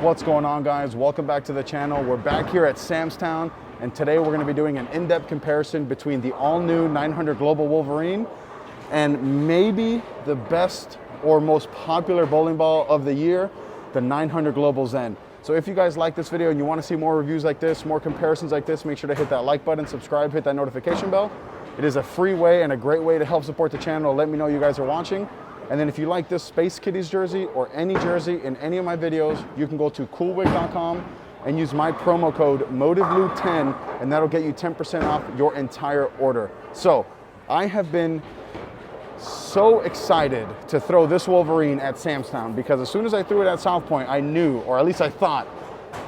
What's going on, guys? Welcome back to the channel. We're back here at Sam's Town, and today we're going to be doing an in-depth comparison between the all-new 900 Global Wolverine and maybe the best or most popular bowling ball of the year, the 900 Global Zen. So if you guys like this video and you want to see more reviews like this, more comparisons like this, make sure to hit that like button, subscribe, hit that notification bell. It is a free way and a great way to help support the channel. Let me know you guys are watching. And then if you like this Space Kitties jersey or any jersey in any of my videos, you can go to coolwig.com and use my promo code MOTIVELOO10, and that'll get you 10% off your entire order. So I have been so excited to throw this Wolverine at Sam's Town because as soon as I threw it at South Point, I knew, or at least I thought,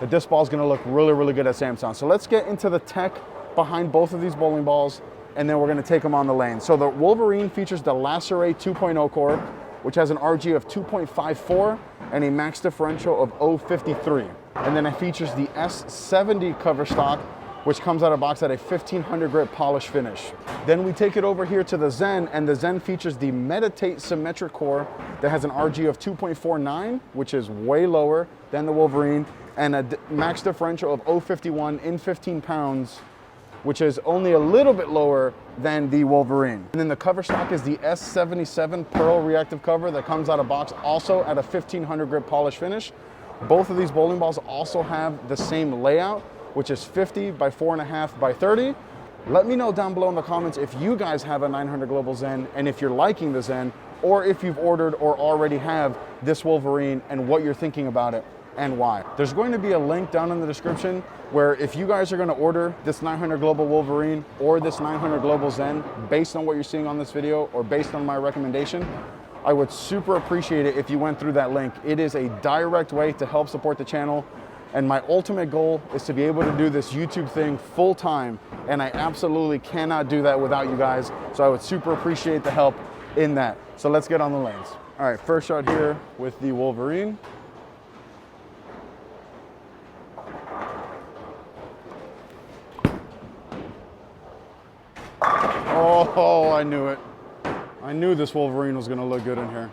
that this ball is going to look really, really good at Sam's Town. So let's get into the tech behind both of these bowling balls, and then we're going to take them on the lane. So the Wolverine features the Lacerate 2.0 core, which has an RG of 2.54 and a max differential of 0.53. And then it features the S70 cover stock, which comes out of box at a 1500 grit polish finish. Then we take it over here to the Zen, and the Zen features the Meditate Symmetrical core that has an RG of 2.49, which is way lower than the Wolverine, and a max differential of 0.51 in 15 pounds, which is only a little bit lower than the Wolverine. And then the cover stock is the S77 Pearl Reactive cover that comes out of box also at a 1500 grit polish finish. Both of these bowling balls also have the same layout, which is 50 by 4.5 by 30. Let me know down below in the comments if you guys have a 900 Global Zen and if you're liking the Zen, or if you've ordered or already have this Wolverine and what you're thinking about it and why. There's going to be a link down in the description where if you guys are going to order this 900 Global Wolverine or this 900 Global Zen based on what you're seeing on this video or based on my recommendation, I would super appreciate it if you went through that link. It is a direct way to help support the channel, and my ultimate goal is to be able to do this YouTube thing full time, and I absolutely cannot do that without you guys, so I would super appreciate the help in that. So let's get on the lanes. All right, first shot here with the Wolverine. Oh, I knew it. I knew this Wolverine was going to look good in here.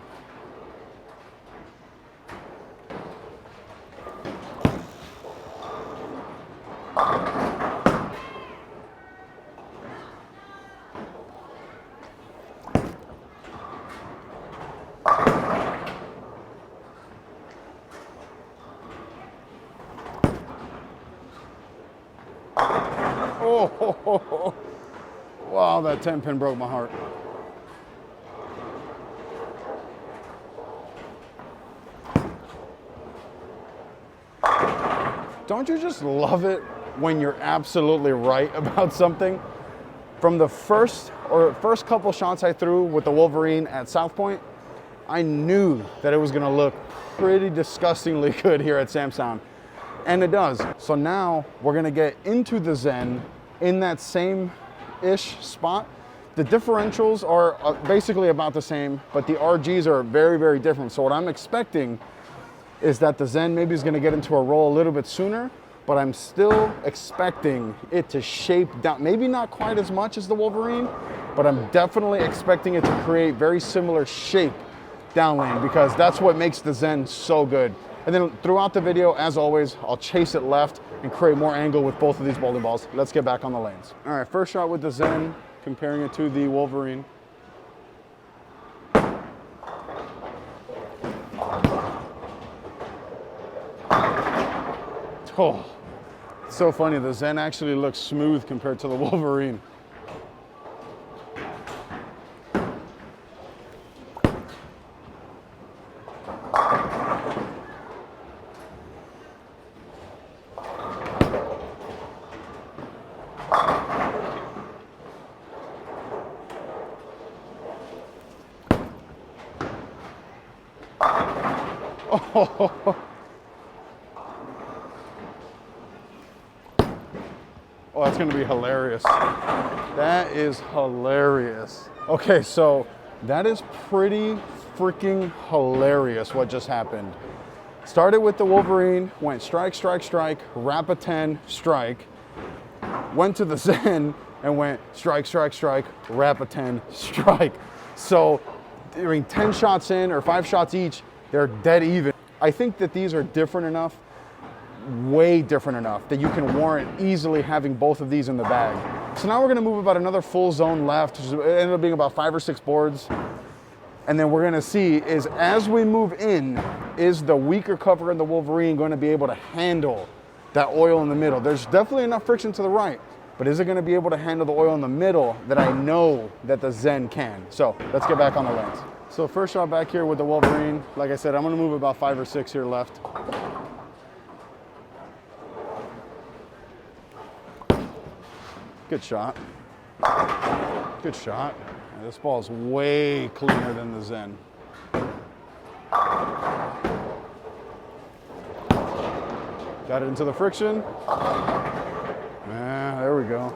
Oh, wow, that 10 pin broke my heart. Don't you just love it when you're absolutely right about something? From the first couple shots I threw with the Wolverine at South Point, I knew that it was gonna look pretty disgustingly good here at Sam's Town, and it does. So now we're gonna get into the Zen in that same-ish spot. The differentials are basically about the same, but the RGs are very, very different. So what I'm expecting is that the Zen maybe is gonna get into a roll a little bit sooner, but I'm still expecting it to shape down, maybe not quite as much as the Wolverine, but I'm definitely expecting it to create very similar shape down lane because that's what makes the Zen so good. And then throughout the video, as always, I'll chase it left and create more angle with both of these bowling balls. Let's get back on the lanes. All right, first shot with the Zen, comparing it to the Wolverine. Oh, it's so funny. The Zen actually looks smooth compared to the Wolverine. Oh. Oh, that's gonna be hilarious. That is hilarious. Okay, so that is pretty freaking hilarious what just happened. Started with the Wolverine, went strike, strike, strike, wrap a 10, strike. Went to the Zen and went strike, strike, strike, wrap a 10, strike. So, I mean, 10 shots in or 5 shots each, they're dead even. I think that these are different enough way different enough that you can warrant easily having both of these in the bag. So now we're gonna move about another full zone left, which ended up being about 5 or 6 boards. And then we're gonna see is as we move in, is the weaker cover in the Wolverine gonna be able to handle that oil in the middle? There's definitely enough friction to the right, but is it gonna be able to handle the oil in the middle that I know that the Zen can? So let's get back on the lanes. So first shot back here with the Wolverine. Like I said, I'm gonna move about 5 or 6 here left. Good shot. Good shot. This ball is way cleaner than the Zen. Got it into the friction. Yeah, there we go.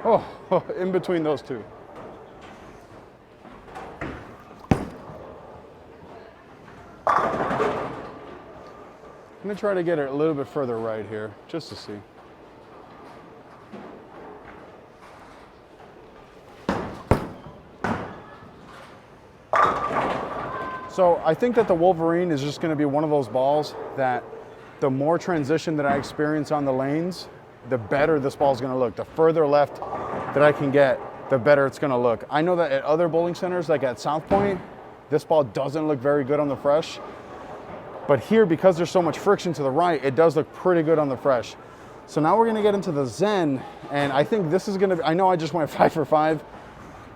Oh, in between those two. I'm gonna try to get it a little bit further right here, just to see. So I think that the Wolverine is just gonna be one of those balls that the more transition that I experience on the lanes, the better this ball is gonna look. The further left that I can get, the better it's gonna look. I know that at other bowling centers, like at South Point, this ball doesn't look very good on the fresh. But here, because there's so much friction to the right, it does look pretty good on the fresh. So now we're gonna get into the Zen, and I think this is gonna be, I know I just went 5 for 5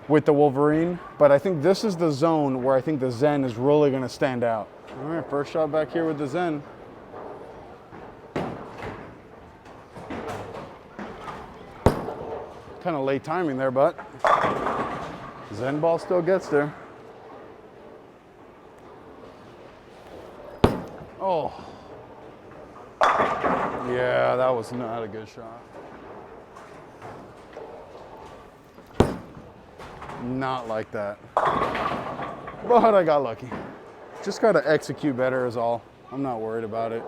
with the Wolverine, but I think this is the zone where I think the Zen is really gonna stand out. All right, first shot back here with the Zen. Kind of late timing there, but Zen ball still gets there. Oh, yeah, that was not a good shot. Not like that. But I got lucky. Just got to execute better is all. I'm not worried about it.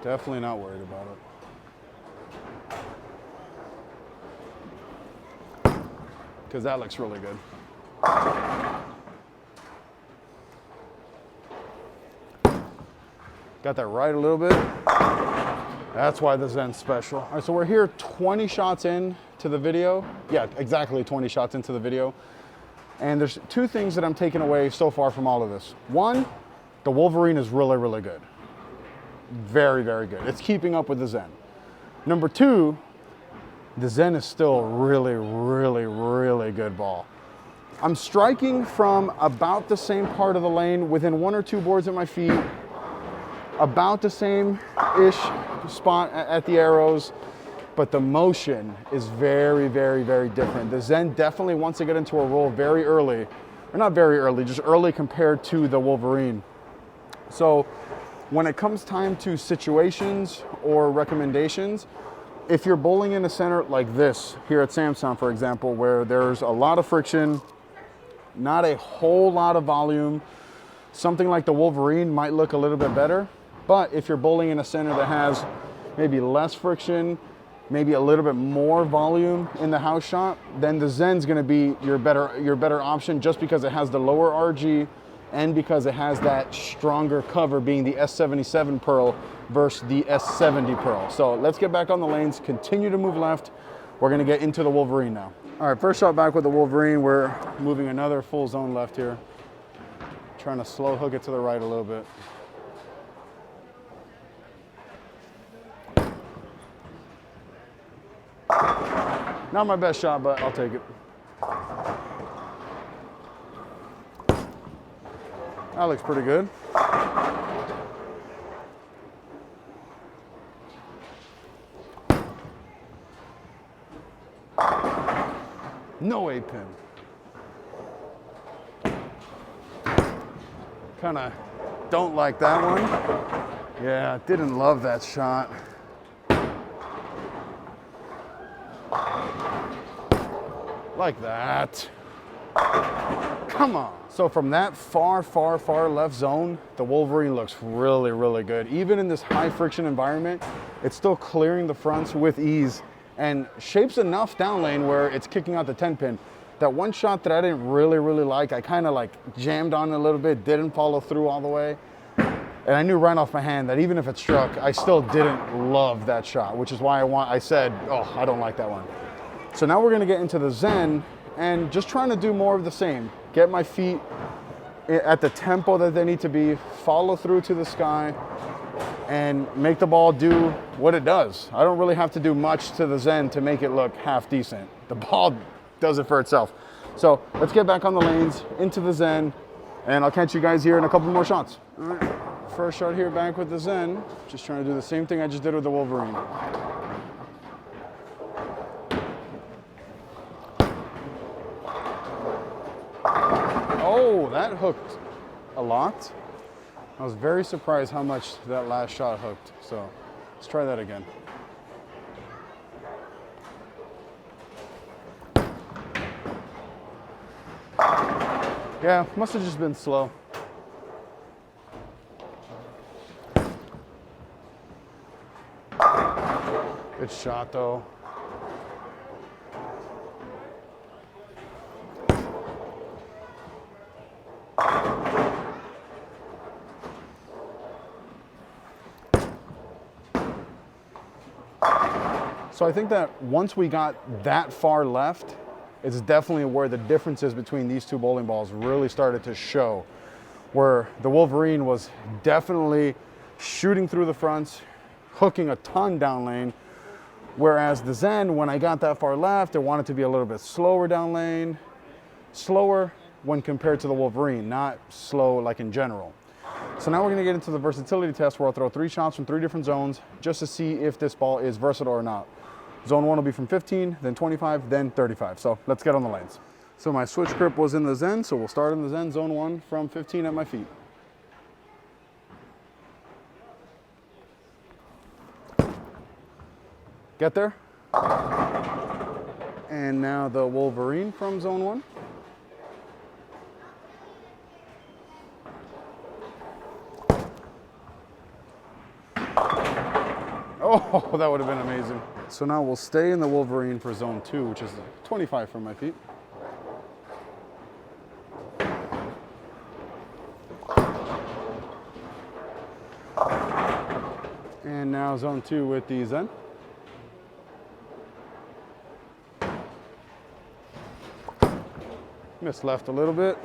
Definitely not worried about it. Because that looks really good. Got that right a little bit. That's why the Zen's special. All right, so we're here 20 shots in to the video. Yeah, exactly 20 shots into the video. And there's 2 things that I'm taking away so far from all of this. One, the Wolverine is really, really good. Very, very good. It's keeping up with the Zen. Number 2, the Zen is still a really, really, really good ball. I'm striking from about the same part of the lane, within 1 or 2 boards at my feet, about the same-ish spot at the arrows, but the motion is very, very, very different. The Zen definitely wants to get into a roll very early, or not very early, just early compared to the Wolverine. So when it comes time to situations or recommendations, if you're bowling in a center like this, here at Sam's Town, for example, where there's a lot of friction, not a whole lot of volume, something like the Wolverine might look a little bit better. But if you're bowling in a center that has maybe less friction, maybe a little bit more volume in the house shot, then the Zen's gonna be your better option, just because it has the lower RG and because it has that stronger cover, being the S77 Pearl versus the S70 Pearl. So let's get back on the lanes, continue to move left. We're gonna get into the Wolverine now. All right, first shot back with the Wolverine. We're moving another full zone left here. Trying to slow hook it to the right a little bit. Not my best shot, but I'll take it. That looks pretty good. No A-pin. Kind of don't like that one. Yeah, didn't love that shot. Like that. Come on. So from that far, far, far left zone, the Wolverine looks really, really good. Even in this high friction environment, it's still clearing the fronts with ease and shapes enough down lane where it's kicking out the 10 pin. that one shot that I didn't really like, I kind of like jammed on it a little bit, didn't follow through all the way. And I knew right off my hand that even if it struck, I still didn't love that shot, which is why I said, oh, I don't like that one. So now we're gonna get into the Zen and just trying to do more of the same. Get my feet at the tempo that they need to be, follow through to the sky, and make the ball do what it does. I don't really have to do much to the Zen to make it look half decent. The ball does it for itself. So let's get back on the lanes, into the Zen, and I'll catch you guys here in a couple more shots. All right, first shot here back with the Zen. Just trying to do the same thing I just did with the Wolverine. Oh, that hooked a lot. I was very surprised how much that last shot hooked. So let's try that again. Yeah, must have just been slow. Good shot though. So I think that once we got that far left, it's definitely where the differences between these two bowling balls really started to show. Where the Wolverine was definitely shooting through the fronts, hooking a ton down lane, whereas the Zen, when I got that far left, it wanted to be a little bit slower down lane, slower when compared to the Wolverine, not slow like in general. So now we're gonna get into the versatility test where I'll throw 3 shots from 3 different zones just to see if this ball is versatile or not. Zone 1 will be from 15, then 25, then 35. So let's get on the lanes. So my switch grip was in the Zen, so we'll start in the Zen, zone 1 from 15 at my feet. Get there. And now the Wolverine from zone 1. Oh, that would have been amazing. So now we'll stay in the Wolverine for zone 2, which is 25 from my feet. And now zone 2 with the Zen. Missed left a little bit.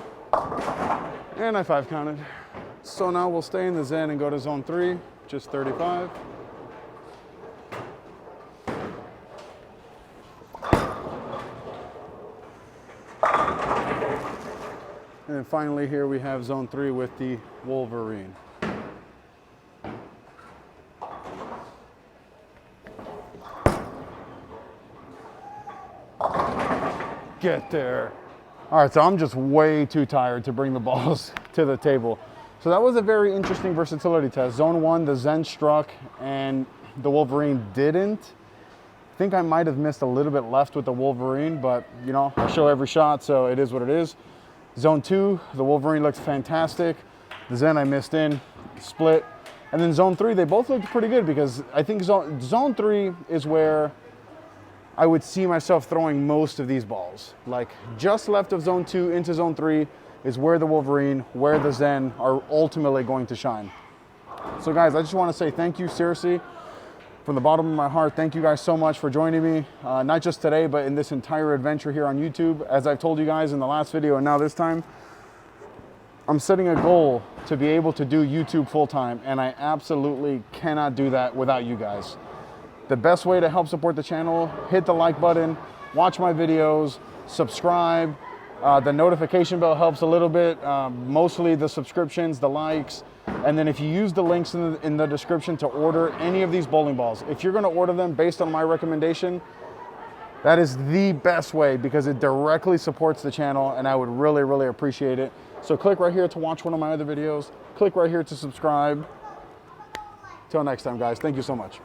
And I 5 counted. So now we'll stay in the Zen and go to zone 3, just 35. And then finally here we have zone 3 with the Wolverine. Get there. All right, so I'm just way too tired to bring the balls to the table. So that was a very interesting versatility test. Zone 1, the Zen struck and the Wolverine didn't. I think I might have missed a little bit left with the Wolverine, but you know, I show every shot, so it is what it is. Zone 2, the Wolverine looked fantastic. The Zen I missed in, split. And then zone 3, they both looked pretty good because I think zone 3 is where I would see myself throwing most of these balls. Like just left of zone 2 into zone 3 is where the Wolverine, where the Zen are ultimately going to shine. So guys, I just want to say thank you, seriously. From the bottom of my heart, thank you guys so much for joining me, not just today, but in this entire adventure here on YouTube. As I've told you guys in the last video and now this time, I'm setting a goal to be able to do YouTube full-time, and I absolutely cannot do that without you guys. The best way to help support the channel, hit the like button, watch my videos, subscribe. The notification bell helps a little bit, mostly the subscriptions, the likes. And then if you use the links in the description to order any of these bowling balls, if you're gonna order them based on my recommendation, that is the best way because it directly supports the channel and I would really, really appreciate it. So click right here to watch one of my other videos. Click right here to subscribe. Till next time, guys. Thank you so much.